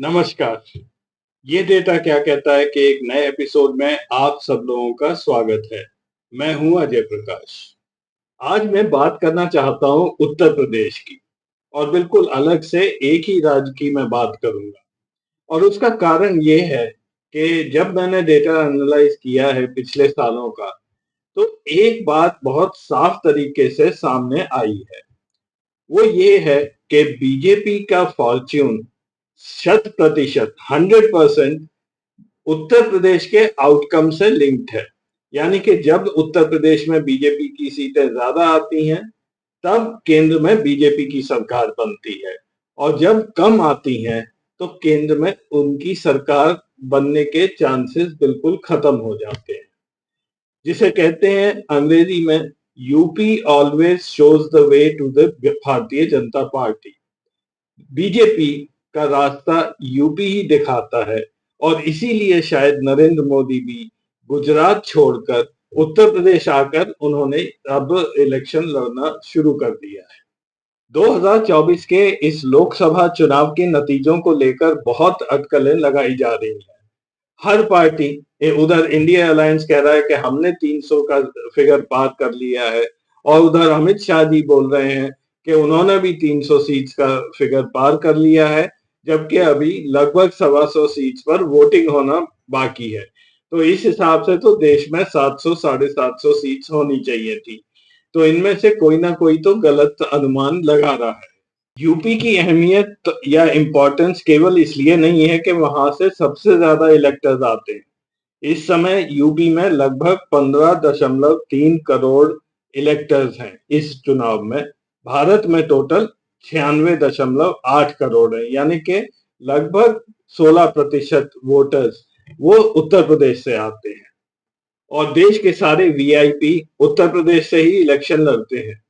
नमस्कार। ये डेटा क्या कहता है कि एक नए एपिसोड में आप सब लोगों का स्वागत है। मैं हूं अजय प्रकाश। आज मैं बात करना चाहता हूं उत्तर प्रदेश की और बिल्कुल अलग से एक ही राज्य की मैं बात करूंगा। और उसका कारण ये है कि जब मैंने डेटा एनालाइज किया है पिछले सालों का, तो एक बात बहुत साफ तरीके से सामने आई है। वो ये है कि बीजेपी का फॉर्च्यून 100% 100% उत्तर प्रदेश के आउटकम से लिंक्ड है। यानी कि जब उत्तर प्रदेश में बीजेपी की सीटें ज्यादा आती हैं, तब केंद्र में बीजेपी की सरकार बनती है, और जब कम आती हैं, तो केंद्र में उनकी सरकार बनने के चांसेस बिल्कुल खत्म हो जाते हैं। जिसे कहते हैं अंग्रेजी में, UP always shows the way to the Bharatiya Janata party. BJP का रास्ता यूपी ही दिखाता है, और इसीलिए शायद नरेंद्र मोदी भी गुजरात छोड़कर उत्तर प्रदेश आकर उन्होंने अब इलेक्शन लड़ना शुरू कर दिया है। 2024 के इस लोकसभा चुनाव के नतीजों को लेकर बहुत अटकलें लगाई जा रही हैं। हर पार्टी, उधर इंडिया अलायंस कह रहा है कि हमने 300 का फिगर पार कर लिया है, और उधर अमित शाह जी बोल रहे हैं कि उन्होंने भी 300 सीट्स का फिगर पार कर लिया है, जबकि अभी लगभग 125 सीट्स पर वोटिंग होना बाकी है। तो इस हिसाब से तो देश में 700 750 सीट्स होनी चाहिए थी। तो इनमें से कोई ना कोई तो गलत अनुमान लगा रहा है। यूपी की अहमियत या इम्पोर्टेंस केवल इसलिए नहीं है कि वहां से सबसे ज्यादा इलेक्टर्स आते हैं। इस समय यूपी में लगभग 15.3 करोड़ इलेक्टर्स हैं इस चुनाव में। भारत में टोटल 96.8 करोड़ है, यानी कि लगभग 16% वोटर्स वो उत्तर प्रदेश से आते हैं। और देश के सारे वीआईपी उत्तर प्रदेश से ही इलेक्शन लड़ते हैं।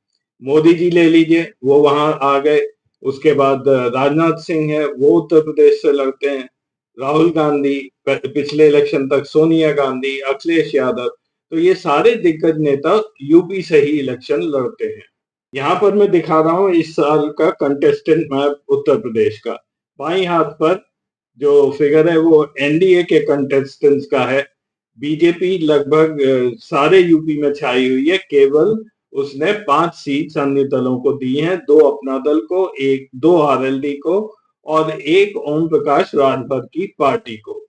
मोदी जी ले लीजिए, वो वहां आ गए। उसके बाद राजनाथ सिंह है, वो उत्तर प्रदेश से लड़ते हैं। राहुल गांधी, पिछले इलेक्शन तक सोनिया गांधी, अखिलेश यादव, तो ये सारे दिग्गज नेता यूपी से ही इलेक्शन लड़ते हैं। यहाँ पर मैं दिखा रहा हूँ इस साल का कंटेस्टेंट मैप उत्तर प्रदेश का। बाईं हाथ पर जो फिगर है वो एनडीए के कंटेस्टेंट्स का है। बीजेपी लगभग सारे यूपी में छाई हुई है, केवल उसने 5 सीट्स अन्य दलों को दी हैं, 2 अपना दल को, एक 2 आरएलडी को, और एक ओम प्रकाश राजभर की पार्टी को।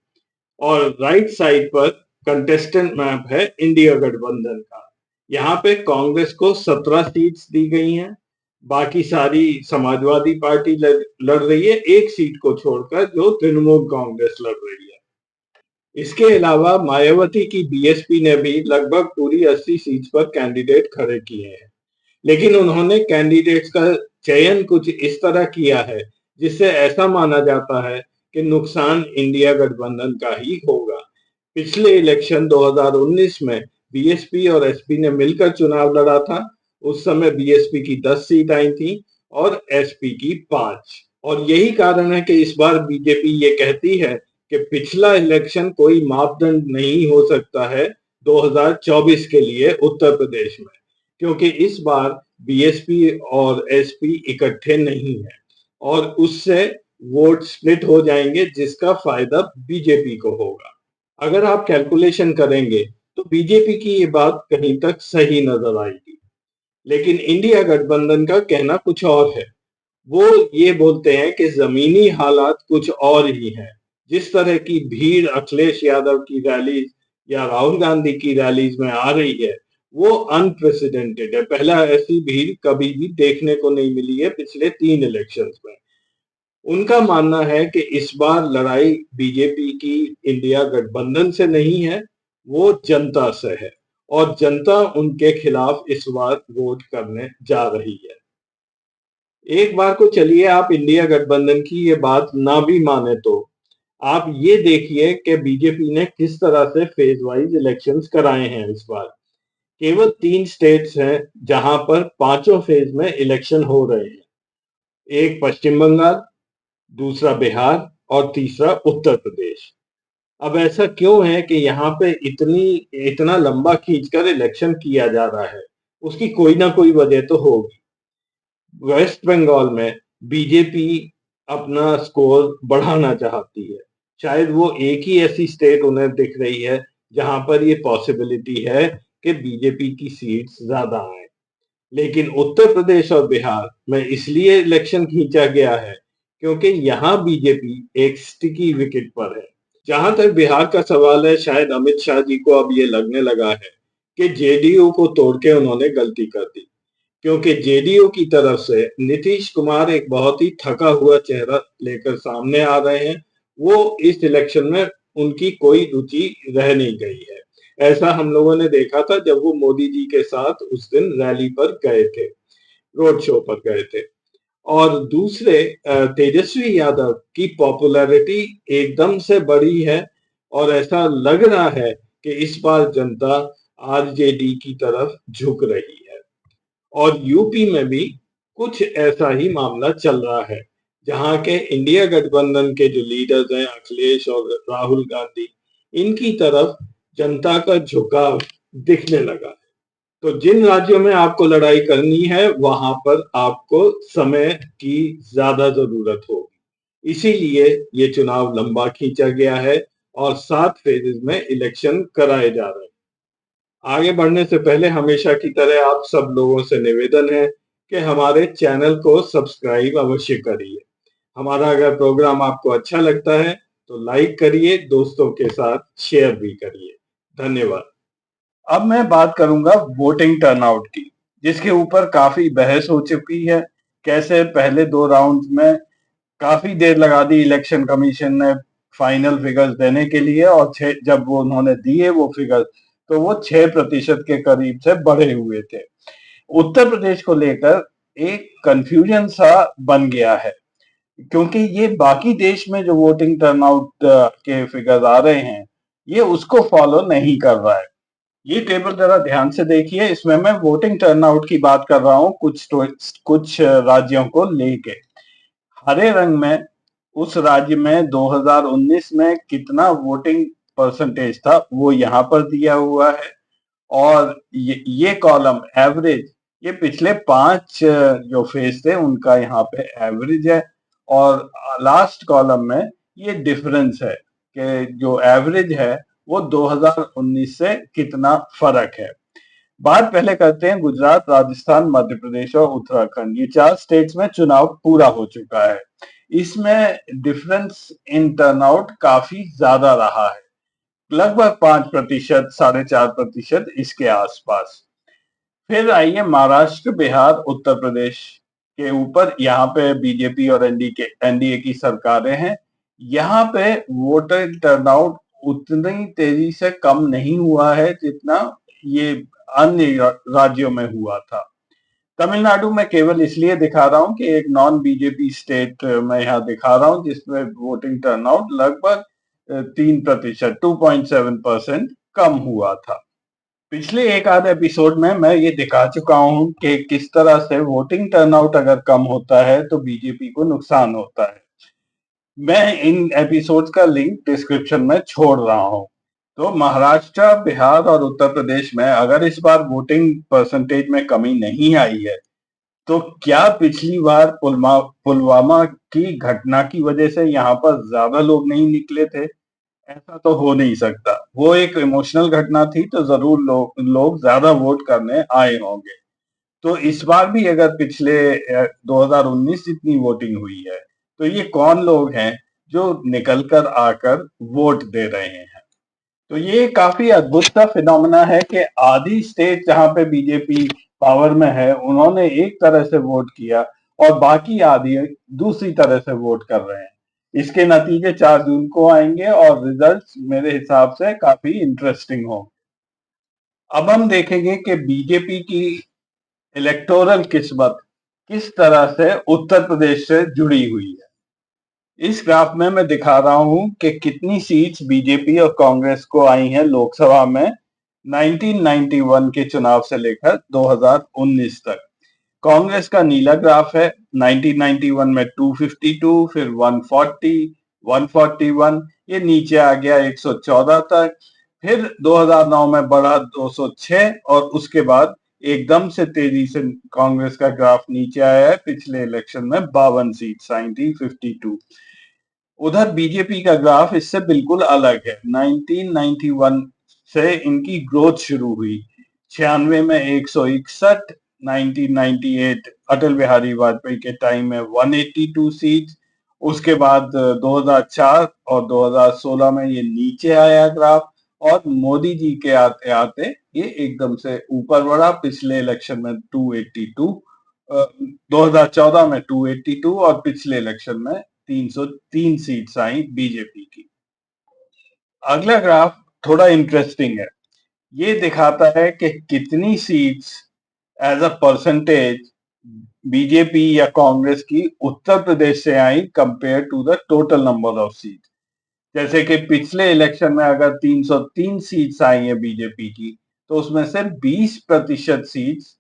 और राइट साइड पर कंटेस्टेंट मैप है इंडिया गठबंधन का। यहाँ पे कांग्रेस को 17 सीट्स दी गई हैं, बाकी सारी समाजवादी पार्टी लड़ रही है, एक सीट को छोड़कर जो तृणमूल कांग्रेस लड़ रही है। इसके अलावा मायावती की बीएसपी ने भी लगभग पूरी 80 सीट्स पर कैंडिडेट खड़े किए हैं। लेकिन उन्होंने कैंडिडेट्स का चयन कुछ इस तरह किया है जिससे ऐसा माना जाता है कि नुकसान इंडिया गठबंधन का ही होगा। पिछले इलेक्शन 2019 में बीएसपी और एसपी ने मिलकर चुनाव लड़ा था। उस समय बीएसपी की 10 सीट आई थी और एसपी की 5। और यही कारण है कि इस बार बीजेपी ये कहती है कि पिछला इलेक्शन कोई मापदंड नहीं हो सकता है 2024 के लिए उत्तर प्रदेश में, क्योंकि इस बार बीएसपी और एसपी इकट्ठे नहीं है, और उससे वोट स्प्लिट हो जाएंगे जिसका फायदा बीजेपी को होगा। अगर आप कैलकुलेशन करेंगे तो बीजेपी की ये बात कहीं तक सही नजर आएगी। लेकिन इंडिया गठबंधन का कहना कुछ और है। वो ये बोलते हैं कि जमीनी हालात कुछ और ही हैं। जिस तरह की भीड़ अखिलेश यादव की रैलीज या राहुल गांधी की रैलीज में आ रही है, वो अनप्रेसिडेंटेड है। पहला ऐसी भीड़ कभी भी देखने को नहीं मिली है पिछले 3 इलेक्शंस में। उनका मानना है कि इस बार लड़ाई बीजेपी की इंडिया गठबंधन से नहीं है, वो जनता से है, और जनता उनके खिलाफ इस बार वोट करने जा रही है। एक बार को चलिए आप इंडिया गठबंधन की ये बात ना भी माने तो आप ये देखिए कि बीजेपी ने किस तरह से फेज वाइज इलेक्शंस कराए हैं इस बार। केवल 3 स्टेट्स हैं जहां पर पांचों फेज में इलेक्शन हो रहे हैं। एक पश्चिम बंगाल, दूसरा बिहार, और तीसरा उत्तर प्रदेश। अब ऐसा क्यों है कि यहाँ पे इतना लंबा खींचकर इलेक्शन किया जा रहा है? उसकी कोई ना कोई वजह तो होगी। वेस्ट बंगाल में बीजेपी अपना स्कोर बढ़ाना चाहती है। शायद वो एक ही ऐसी स्टेट उन्हें दिख रही है जहां पर ये पॉसिबिलिटी है कि बीजेपी की सीट्स ज्यादा आए। लेकिन उत्तर प्रदेश और बिहार में इसलिए इलेक्शन खींचा गया है क्योंकि यहाँ बीजेपी एक स्टिकी विकेट पर है। जहां तक बिहार का सवाल है, शायद अमित शाह जी को अब ये लगने लगा है कि जेडीयू को तोड़ के उन्होंने गलती कर दी, क्योंकि जेडीयू की तरफ से नीतीश कुमार एक बहुत ही थका हुआ चेहरा लेकर सामने आ रहे हैं। वो इस इलेक्शन में उनकी कोई रुचि रह नहीं गई है। ऐसा हम लोगों ने देखा था जब वो मोदी जी के साथ उस दिन रैली पर गए थे, रोड शो पर गए थे। और दूसरे, तेजस्वी यादव की पॉपुलैरिटी एकदम से बढ़ी है और ऐसा लग रहा है कि इस बार जनता आरजेडी की तरफ झुक रही है। और यूपी में भी कुछ ऐसा ही मामला चल रहा है, जहां के इंडिया गठबंधन के जो लीडर्स हैं अखिलेश और राहुल गांधी, इनकी तरफ जनता का झुकाव दिखने लगा है। तो जिन राज्यों में आपको लड़ाई करनी है वहां पर आपको समय की ज्यादा जरूरत होगी। इसीलिए ये चुनाव लंबा खींचा गया है और 7 फेजेस में इलेक्शन कराए जा रहे हैं। आगे बढ़ने से पहले हमेशा की तरह आप सब लोगों से निवेदन है कि हमारे चैनल को सब्सक्राइब अवश्य करिए। हमारा अगर प्रोग्राम आपको अच्छा लगता है तो लाइक करिए, दोस्तों के साथ शेयर भी करिए। धन्यवाद। अब मैं बात करूंगा वोटिंग टर्नआउट की, जिसके ऊपर काफी बहस हो चुकी है। कैसे पहले 2 राउंड में काफी देर लगा दी इलेक्शन कमीशन ने फाइनल फिगर्स देने के लिए, और जब वो उन्होंने दिए वो फिगर्स, तो वो 6% के करीब से बढ़े हुए थे। उत्तर प्रदेश को लेकर एक कंफ्यूजन सा बन गया है, क्योंकि ये बाकी देश में जो वोटिंग टर्नआउट के फिगर्स आ रहे हैं, ये उसको फॉलो नहीं कर रहा है। ये टेबल जरा ध्यान से देखिए, इसमें मैं वोटिंग टर्नआउट की बात कर रहा हूँ कुछ राज्यों को लेके। हरे रंग में उस राज्य में 2019 में कितना वोटिंग परसेंटेज था वो यहाँ पर दिया हुआ है, और ये कॉलम एवरेज, ये पिछले 5 जो फेज थे उनका यहाँ पे एवरेज है। और लास्ट कॉलम में ये डिफरेंस है कि जो एवरेज है वो 2019 से कितना फर्क है। बात पहले करते हैं गुजरात, राजस्थान, मध्य प्रदेश और उत्तराखंड, ये 4 स्टेट्स में चुनाव पूरा हो चुका है। इसमें डिफरेंस इन टर्नआउट काफी ज्यादा रहा है, लगभग 5%, 4.5% इसके आसपास। फिर आइए महाराष्ट्र, बिहार, उत्तर प्रदेश के ऊपर। यहाँ पे बीजेपी और एनडीए की सरकारें हैं। यहाँ पे वोटर टर्नआउट उतनी तेजी से कम नहीं हुआ है जितना ये अन्य राज्यों में हुआ था। तमिलनाडु में केवल इसलिए दिखा रहा हूँ कि एक नॉन बीजेपी स्टेट मैं यहाँ दिखा रहा हूँ जिसमें वोटिंग टर्नआउट लगभग 3%, 2.7% कम हुआ था। पिछले एक आध एपिसोड में मैं ये दिखा चुका हूं कि किस तरह से वोटिंग टर्नआउट अगर कम होता है तो बीजेपी को नुकसान होता है। मैं इन एपिसोड्स का लिंक डिस्क्रिप्शन में छोड़ रहा हूं। तो महाराष्ट्र, बिहार और उत्तर प्रदेश में अगर इस बार वोटिंग परसेंटेज में कमी नहीं आई है, तो क्या पिछली बार पुलवामा की घटना की वजह से यहाँ पर ज्यादा लोग नहीं निकले थे? ऐसा तो हो नहीं सकता। वो एक इमोशनल घटना थी, तो जरूर लोग ज्यादा वोट करने आए होंगे। तो इस बार भी अगर पिछले 2019 जितनी वोटिंग हुई है, तो ये कौन लोग हैं जो निकल कर आकर वोट दे रहे हैं? तो ये काफी अद्भुत सा फिनोमेना है कि आधी स्टेट जहां पे बीजेपी पावर में है उन्होंने एक तरह से वोट किया और बाकी आधी दूसरी तरह से वोट कर रहे हैं। इसके नतीजे 4 जून को आएंगे और रिजल्ट्स मेरे हिसाब से काफी इंटरेस्टिंग होंगे। अब हम देखेंगे कि बीजेपी की इलेक्टोरल किस्मत किस तरह से उत्तर प्रदेश से जुड़ी हुई है। इस ग्राफ में मैं दिखा रहा हूं कि कितनी सीट्स बीजेपी और कांग्रेस को आई हैं लोकसभा में 1991 के चुनाव से लेकर 2019 तक। कांग्रेस का नीला ग्राफ है, 1991 में 252, फिर 140, 141, ये नीचे आ गया 114 तक, फिर 2009 में बढ़ा 206 और उसके बाद एकदम से तेजी से कांग्रेस का ग्राफ नीचे आया है। पिछले इलेक्शन में 52 सीट्स आई थी, 52। उधर बीजेपी का ग्राफ इससे बिल्कुल अलग है। 1991 से इनकी ग्रोथ शुरू हुई। 96 में 161, 1998 अटल बिहारी वाजपेयी के टाइम में 182 सीट्स, उसके बाद 2004 और 2016 में ये नीचे आया ग्राफ, और मोदी जी के आते आते ये एकदम से ऊपर बढ़ा। पिछले इलेक्शन में 282, 2014 में 282 और पिछले इलेक्शन में 303 सीट्स आई बीजेपी की। अगला ग्राफ थोड़ा इंटरेस्टिंग है। ये दिखाता है कि कितनी seats as a percentage BJP या कांग्रेस की उत्तर प्रदेश से आई compare to the total number of seats. जैसे कि पिछले इलेक्शन में अगर 303 सीट्स आई है बीजेपी की, तो उसमें से 20% सीट्स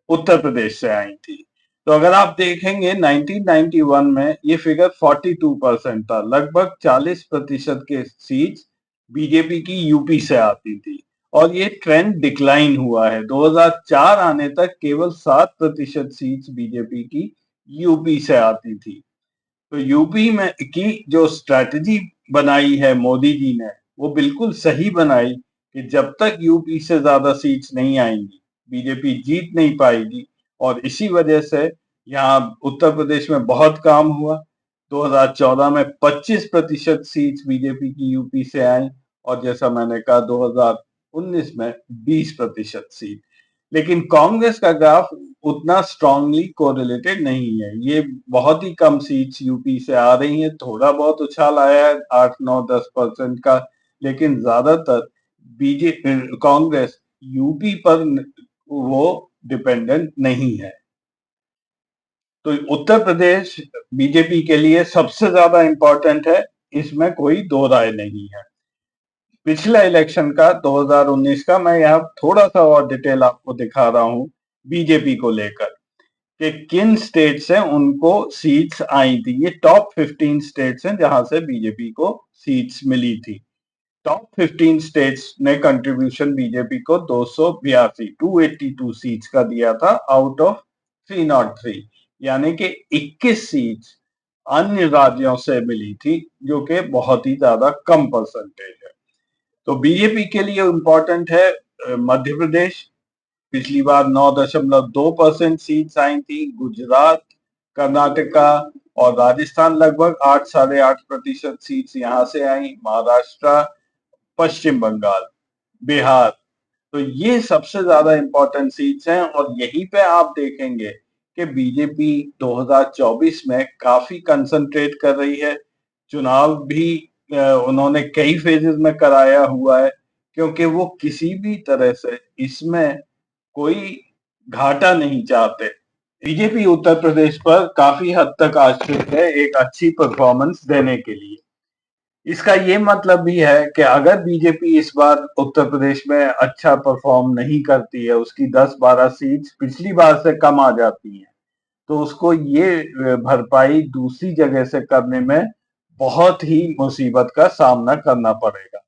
उत्तर प्रदेश से आई थी। तो अगर आप देखेंगे 1991 में ये फिगर 42% था। लगभग 40% के सीट्स बीजेपी की यूपी से आती थी, और ये ट्रेंड डिक्लाइन हुआ है। 2004 आने तक केवल 7% सीट्स बीजेपी की यूपी से आती थी। तो यूपी में की जो स्ट्रैटेजी बनाई है मोदी जी ने, वो बिल्कुल सही बनाई कि जब तक यूपी से ज्यादा सीट्स नहीं आएंगी, बीजेपी जीत नहीं पाएगी। और इसी वजह से यहाँ उत्तर प्रदेश में बहुत काम हुआ। 2014 में 25% सीट्स बीजेपी की यूपी से आई, और जैसा मैंने कहा 2019 में 20% सीट। लेकिन कांग्रेस का ग्राफ उतना स्ट्रांगली कोरिलेटेड नहीं है। ये बहुत ही कम सीट्स यूपी से आ रही हैं, थोड़ा बहुत उछाल आया है 8-9-10% का, लेकिन ज्यादातर बीजेपी कांग्रेस यूपी पर वो डिपेंडेंट नहीं है। तो उत्तर प्रदेश बीजेपी के लिए सबसे ज्यादा इंपॉर्टेंट है, इसमें कोई दो राय नहीं है। पिछला इलेक्शन का 2019 का मैं यहाँ थोड़ा सा और डिटेल आपको दिखा रहा हूँ बीजेपी को लेकर, कि किन स्टेट से उनको सीट्स आई थी। ये टॉप 15 स्टेट्स हैं जहां से बीजेपी को सीट्स मिली थी। टॉप 15 स्टेट्स ने कंट्रीब्यूशन बीजेपी को 282 सीट्स का दिया था आउट ऑफ 303, यानी कि 21 सीट्स अन्य राज्यों से मिली थी, जो कि बहुत ही ज्यादा कम परसेंटेज है। तो बीजेपी के लिए इंपॉर्टेंट है मध्य प्रदेश, पिछली बार 9.2% सीट्स आई थी। गुजरात, कर्नाटका और राजस्थान लगभग 8-8.5% सीट्स यहां से आई। महाराष्ट्र, पश्चिम बंगाल, बिहार, तो ये सबसे ज्यादा इंपॉर्टेंट सीट्स हैं। और यहीं पे आप देखेंगे कि बीजेपी 2024 में काफी कंसंट्रेट कर रही है। चुनाव भी उन्होंने कई फेजेस में कराया हुआ है, क्योंकि वो किसी भी तरह से इसमें कोई घाटा नहीं चाहते। बीजेपी उत्तर प्रदेश पर काफी हद तक आश्रित है एक अच्छी परफॉर्मेंस देने के लिए। इसका ये मतलब भी है कि अगर बीजेपी इस बार उत्तर प्रदेश में अच्छा परफॉर्म नहीं करती है, उसकी 10-12 सीट्स पिछली बार से कम आ जाती हैं, तो उसको ये भरपाई दूसरी जगह से करने में बहुत ही मुसीबत का सामना करना पड़ेगा।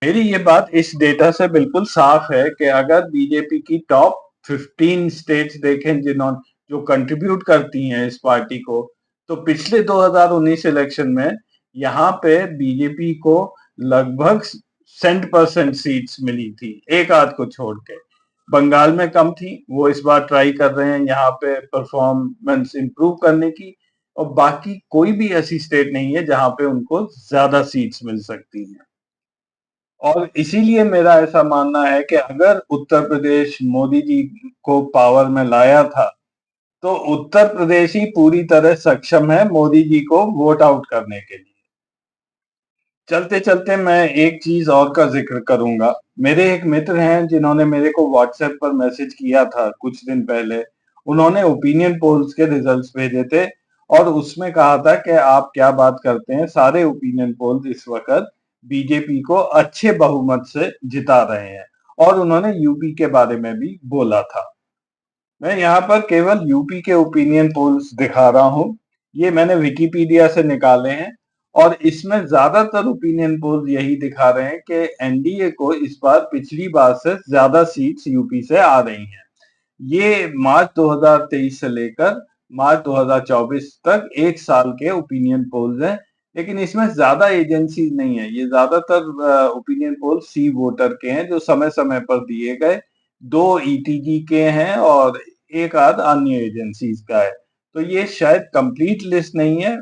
मेरी ये बात इस डेटा से बिल्कुल साफ है कि अगर बीजेपी की टॉप 15 स्टेट्स देखें जो कंट्रीब्यूट करती हैं इस पार्टी को, तो पिछले 2019 इलेक्शन में यहाँ पे बीजेपी को लगभग 60% सीट्स मिली थी, एक आध को छोड़ के। बंगाल में कम थी, वो इस बार ट्राई कर रहे हैं यहाँ पे परफॉर्मेंस इंप्रूव करने की। और बाकी कोई भी ऐसी स्टेट नहीं है जहां पे उनको ज्यादा सीट्स मिल सकती हैं। और इसीलिए मेरा ऐसा मानना है कि अगर उत्तर प्रदेश मोदी जी को पावर में लाया था, तो उत्तर प्रदेश ही पूरी तरह सक्षम है मोदी जी को वोट आउट करने के लिए। चलते चलते मैं एक चीज और का जिक्र करूंगा। मेरे एक मित्र हैं जिन्होंने मेरे को व्हाट्सएप पर मैसेज किया था कुछ दिन पहले। उन्होंने ओपिनियन पोल्स के रिजल्ट्स भेजे थे, और उसमें कहा था कि आप क्या बात करते हैं, सारे ओपिनियन पोल्स इस वक्त बीजेपी को अच्छे बहुमत से जिता रहे हैं। और उन्होंने यूपी के बारे में भी बोला था। मैं यहाँ पर केवल यूपी के ओपिनियन पोल्स दिखा रहा हूँ। ये मैंने विकिपीडिया से निकाले हैं, और इसमें ज्यादातर ओपिनियन पोल्स यही दिखा रहे हैं कि एनडीए को इस बार पिछली बार से ज्यादा सीट्स यूपी से आ रही हैं। ये मार्च 2023 से लेकर मार्च 2024 तक 1 साल के ओपिनियन पोल्स हैं, लेकिन इसमें ज़्यादा एजेंसीज़ नहीं है। ये ज़्यादातर ओपिनियन पोल सी वोटर के हैं जो समय-समय पर दिए गए, 2 ईटीजी के हैं और 1 आध अन्य एजेंसीज़ का है। तो ये शायद कंप्लीट लिस्ट नहीं है।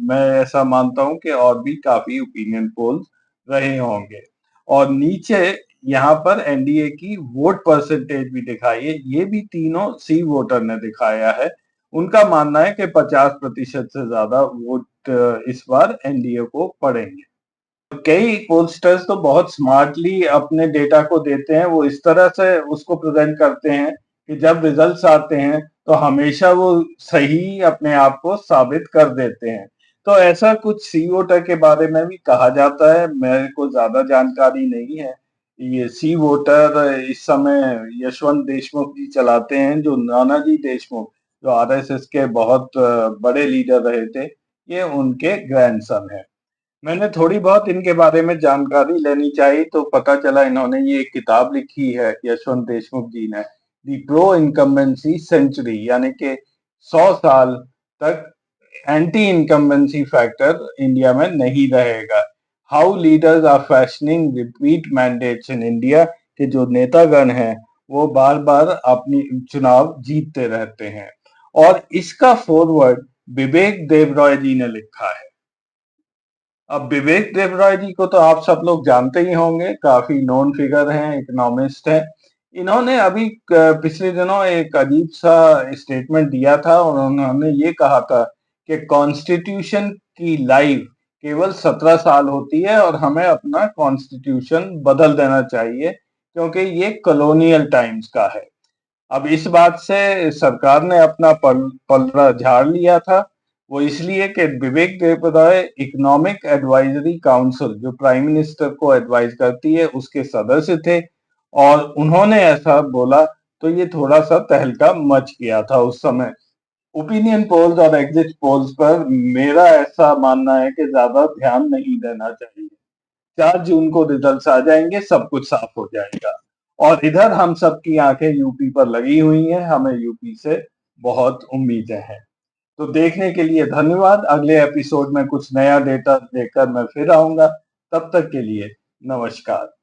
मैं ऐसा मानता हूँ कि और भी काफ़ी ओपिनियन पोल्स रहे होंगे। और नीचे यहाँ पर एनडीए की वोट परसेंटेज भी दिखाई है। ये भी तीनों सी वोटर ने दिखाया है। उनका मानना है कि 50% से ज्यादा वोट इस बार एनडीए को पड़ेंगे। कई पोलस्टर्स तो बहुत स्मार्टली अपने डेटा को देते हैं। वो इस तरह से उसको प्रेजेंट करते हैं कि जब रिजल्ट्स आते हैं तो हमेशा वो सही अपने आप को साबित कर देते हैं। तो ऐसा कुछ सी वोटर के बारे में भी कहा जाता है। मेरे को ज्यादा जानकारी नहीं है। ये सी वोटर इस समय यशवंत देशमुख जी चलाते हैं, जो नानाजी देशमुख जो आरएसएस के बहुत बड़े लीडर रहे थे, ये उनके ग्रैंडसन है। मैंने थोड़ी बहुत इनके बारे में जानकारी लेनी चाहिए तो पता चला इन्होंने ये एक किताब लिखी है, यशवंत देशमुख जी ने, दी प्रो इनकम्बेंसी सेंचुरी, यानी कि 100 साल तक एंटी इनकम्बेंसी फैक्टर इंडिया में नहीं रहेगा। How leaders are fashioning repeat mandates in India, के जो नेतागण हैं वो बार बार अपनी चुनाव जीतते रहते हैं। और इसका फॉरवर्ड विवेक देबरॉय जी ने लिखा है। अब विवेक देबरॉय जी को तो आप सब लोग जानते ही होंगे, काफी नोन फिगर हैं, इकोनॉमिस्ट हैं। इन्होंने अभी पिछले दिनों एक अजीब सा स्टेटमेंट दिया था और उन्होंने ये कहा था कि कॉन्स्टिट्यूशन की लाइफ केवल 17 साल होती है और हमें अपना कॉन्स्टिट्यूशन बदल देना चाहिए क्योंकि ये कॉलोनियल टाइम्स का है। अब इस बात से सरकार ने अपना पलड़ा झाड़ लिया था। वो इसलिए कि विवेक देबरॉय इकोनॉमिक एडवाइजरी काउंसिल, जो प्राइम मिनिस्टर को एडवाइज करती है, उसके सदस्य थे और उन्होंने ऐसा बोला तो ये थोड़ा सा तहलका मच गया था उस समय। ओपिनियन पोल्स और एग्जिट पोल्स पर मेरा ऐसा मानना है कि ज्यादा ध्यान नहीं देना चाहिए। 4 जून को रिजल्ट्स आ जाएंगे, सब कुछ साफ हो जाएगा। और इधर हम सबकी आंखें यूपी पर लगी हुई हैं, हमें यूपी से बहुत उम्मीदें हैं। तो देखने के लिए धन्यवाद। अगले एपिसोड में कुछ नया डेटा लेकर मैं फिर आऊंगा। तब तक के लिए नमस्कार।